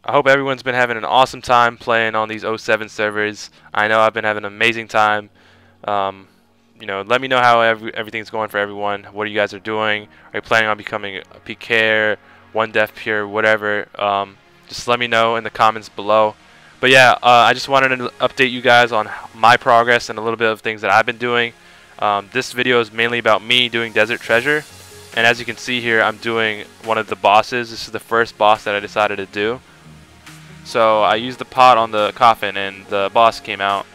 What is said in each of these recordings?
I hope everyone's been having an awesome time playing on these '07 servers. I know I've been having an amazing time. Um, let me know how everything's going for everyone. What you guys are doing. Are you planning on becoming a PKer, one Def Pure, whatever? Just let me know in the comments below. But yeah, I just wanted to update you guys on my progress and a little bit of things that I've been doing. This video is mainly about me doing Desert Treasure. And as you can see here, I'm doing one of the bosses. This is the first boss that I decided to do. So I used the pot on the coffin and the boss came out.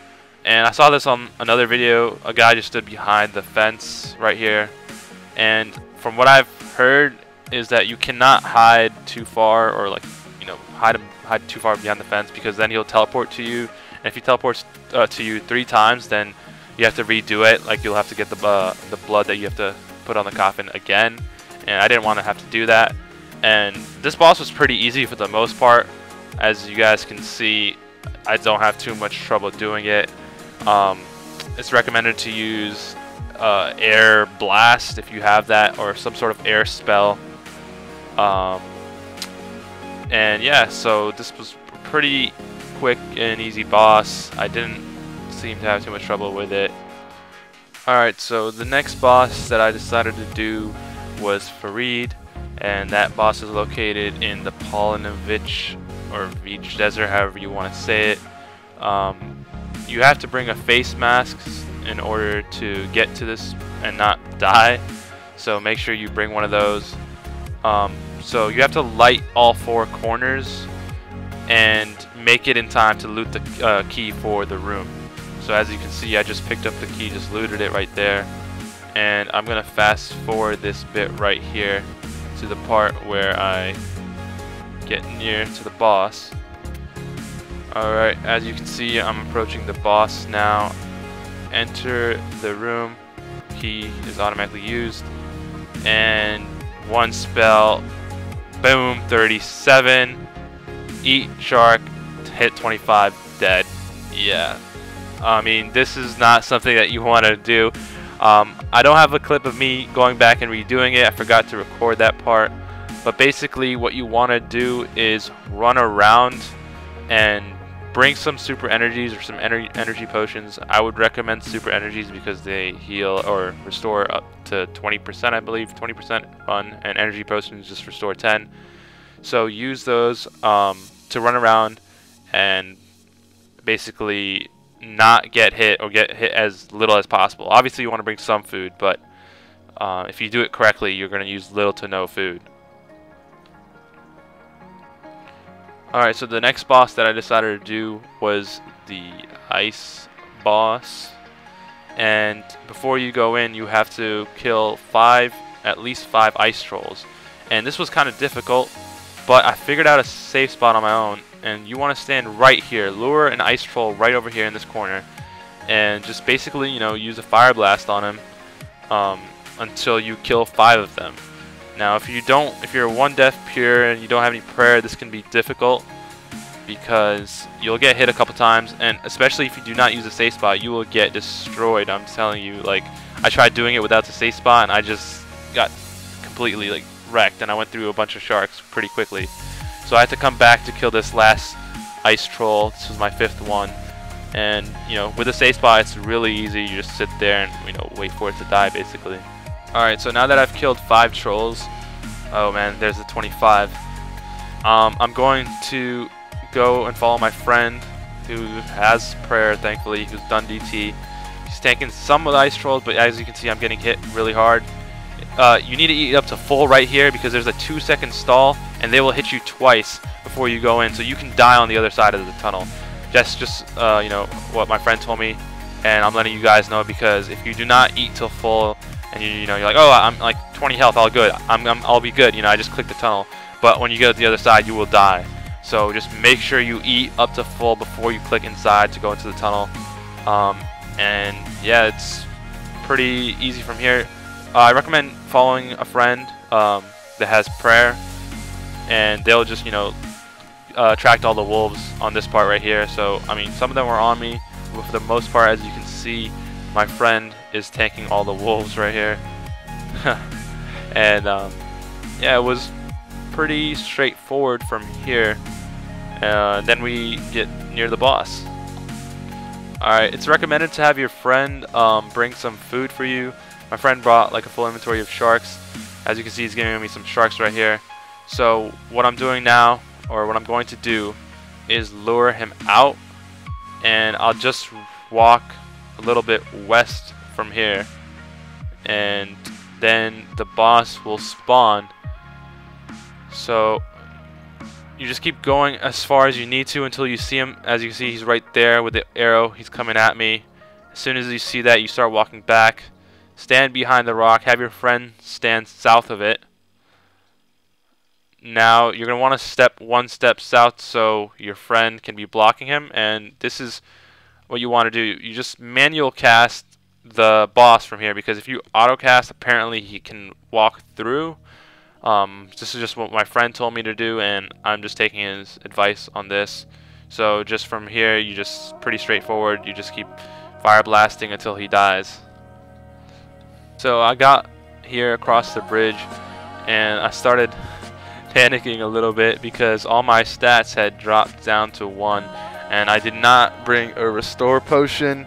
And I saw this on another video. A guy just stood behind the fence right here. And from what I've heard is that you cannot hide too far, or hide too far behind the fence, because then he'll teleport to you. And if he teleports to you 3 times, then you have to redo it. Like, you'll have to get the blood that you have to put on the coffin again. And I didn't want to have to do that. And this boss was pretty easy for the most part. As you guys can see, I don't have too much trouble doing it. It's recommended to use air blast if you have that, or some sort of air spell. And yeah, so this was a pretty quick and easy boss. I didn't seem to have too much trouble with it. Alright, so the next boss that I decided to do was Farid, and that boss is located in the Polinovich or Veach Desert, however you want to say it. You have to bring a face mask in order to get to this and not die, so make sure you bring one of those. So you have to light all 4 corners and make it in time to loot the key for the room. So as you can see, I just picked up the key, just looted it right there. And I'm gonna fast forward this bit right here to the part where I get near to the boss. Alright, as you can see, I'm approaching the boss now. Enter the room. Key is automatically used. And one spell. Boom, 37. Eat shark. Hit 25. Dead. Yeah. I mean, this is not something that you want to do. I don't have a clip of me going back and redoing it. I forgot to record that part. But basically, what you want to do is run around and bring some super energies or some energy potions. I would recommend super energies because they heal or restore up to 20%, I believe, 20% run, and energy potions just restore 10. So use those to run around and basically not get hit, or get hit as little as possible. Obviously, you want to bring some food, but if you do it correctly, you're going to use little to no food. Alright, so the next boss that I decided to do was the ice boss. And before you go in, you have to kill at least 5 ice trolls. And this was kind of difficult, but I figured out a safe spot on my own. And you want to stand right here, lure an ice troll right over here in this corner, and just basically, use a fire blast on him until you kill 5 of them. Now, if you're one Def Pure and you don't have any prayer, this can be difficult because you'll get hit a couple times, and especially if you do not use a safe spot, you will get destroyed. I'm telling you, like, I tried doing it without the safe spot and I just got completely wrecked, and I went through a bunch of sharks pretty quickly. So I had to come back to kill this last ice troll. This was my 5th one, and with a safe spot, it's really easy. You just sit there and wait for it to die, basically. Alright, so now that I've killed 5 trolls, oh man, there's the 25. I'm going to go and follow my friend who has prayer, thankfully, who's done DT. He's tanking some of the ice trolls, but as you can see, I'm getting hit really hard. You need to eat up to full right here because there's a 2-second stall, and they will hit you twice before you go in, so you can die on the other side of the tunnel. That's just what my friend told me, and I'm letting you guys know, because if you do not eat till full, and you're like, oh, I'm like 20 health, all good, I'll be good, I just clicked the tunnel. But when you get to the other side, you will die. So just make sure you eat up to full before you click inside to go into the tunnel. And yeah, it's pretty easy from here. I recommend following a friend that has prayer, and they'll just attract all the wolves on this part right here. So I mean, some of them were on me, but for the most part, as you can see, my friend is tanking all the wolves right here. And yeah, it was pretty straightforward from here. Then we get near the boss. Alright, it's recommended to have your friend bring some food for you. My friend brought like a full inventory of sharks. As you can see, he's giving me some sharks right here. So what I'm doing now, or what I'm going to do, is lure him out, and I'll just walk a little bit west from here, and then the boss will spawn. So you just keep going as far as you need to until you see him. As you can see, he's right there with the arrow. He's coming at me. As soon as you see that, you start walking back. Stand behind the rock. Have your friend stand south of it. Now you're going to want to step one step south so your friend can be blocking him. And this is what you want to do. You just manual cast the boss from here, because if you auto cast, apparently he can walk through. This is just what my friend told me to do, and I'm just taking his advice on this. So just from here, you just pretty straightforward. You just keep fire blasting until he dies. So I got here across the bridge, and I started panicking a little bit because all my stats had dropped down to 1, and I did not bring a restore potion.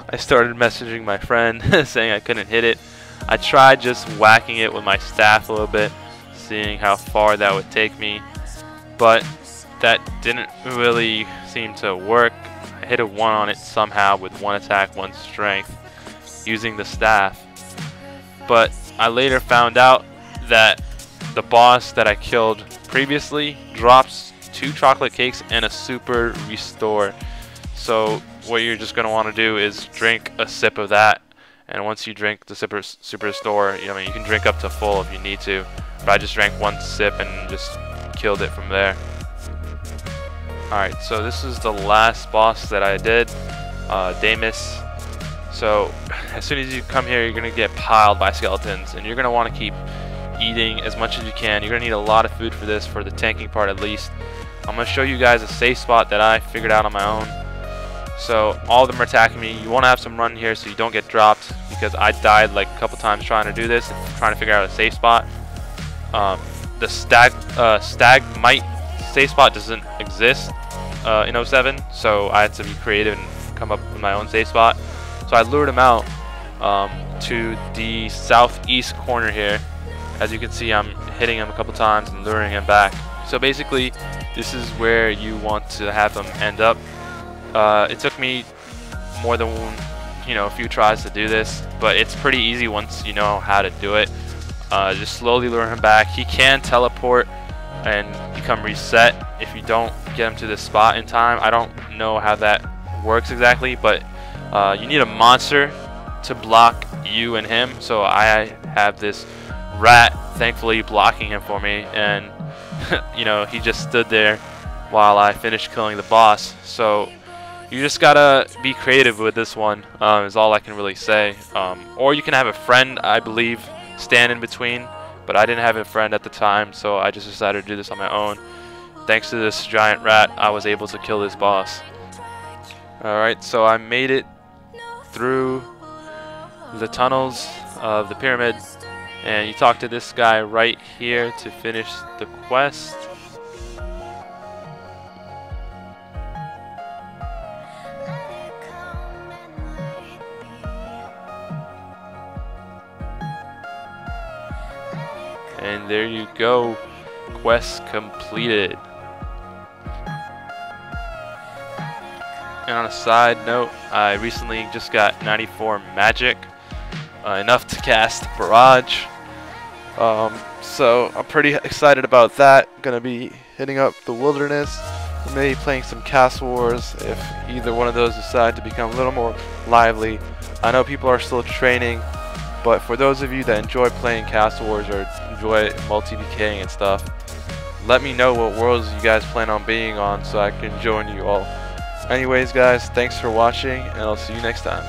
I started messaging my friend saying I couldn't hit it. I tried just whacking it with my staff a little bit, seeing how far that would take me, but that didn't really seem to work. I hit a 1 on it somehow with 1 attack, 1 strength, using the staff. But I later found out that the boss that I killed previously drops 2 chocolate cakes and a super restore. So what you're just going to want to do is drink a sip of that, and once you drink the super restore, I mean, you can drink up to full if you need to. But I just drank 1 sip and just killed it from there. Alright, so this is the last boss that I did, Damus. So as soon as you come here, you're going to get piled by skeletons, and you're going to want to keep eating as much as you can. You're going to need a lot of food for this, for the tanking part at least. I'm going to show you guys a safe spot that I figured out on my own. So all of them are attacking me. You want to have some run here so you don't get dropped, because I died like a couple times trying to do this and trying to figure out a safe spot. The stalagmite safe spot doesn't exist in 07, so I had to be creative and come up with my own safe spot. So I lured him out to the southeast corner here. As you can see, I'm hitting him a couple times and luring him back. So basically, this is where you want to have him end up. It took me more than a few tries to do this, but it's pretty easy once you know how to do it. Just slowly lure him back. He can teleport and become reset if you don't get him to this spot in time. I don't know how that works exactly, but you need a monster to block you and him. So I have this rat, thankfully, blocking him for me, and he just stood there while I finished killing the boss. So you just gotta be creative with this one, is all I can really say. Or you can have a friend, I believe, stand in between, but I didn't have a friend at the time, so I just decided to do this on my own. Thanks to this giant rat, I was able to kill this boss. Alright, so I made it through the tunnels of the pyramid, and you talk to this guy right here to finish the quest. And there you go, quest completed. And on a side note, I recently just got 94 magic, enough to cast Barrage. So I'm pretty excited about that. Gonna be hitting up the wilderness, maybe playing some Castle Wars if either one of those decide to become a little more lively. I know people are still training, but for those of you that enjoy playing Castle Wars or enjoy multi-DKing and stuff, let me know what worlds you guys plan on being on so I can join you all. Anyways guys, thanks for watching, and I'll see you next time.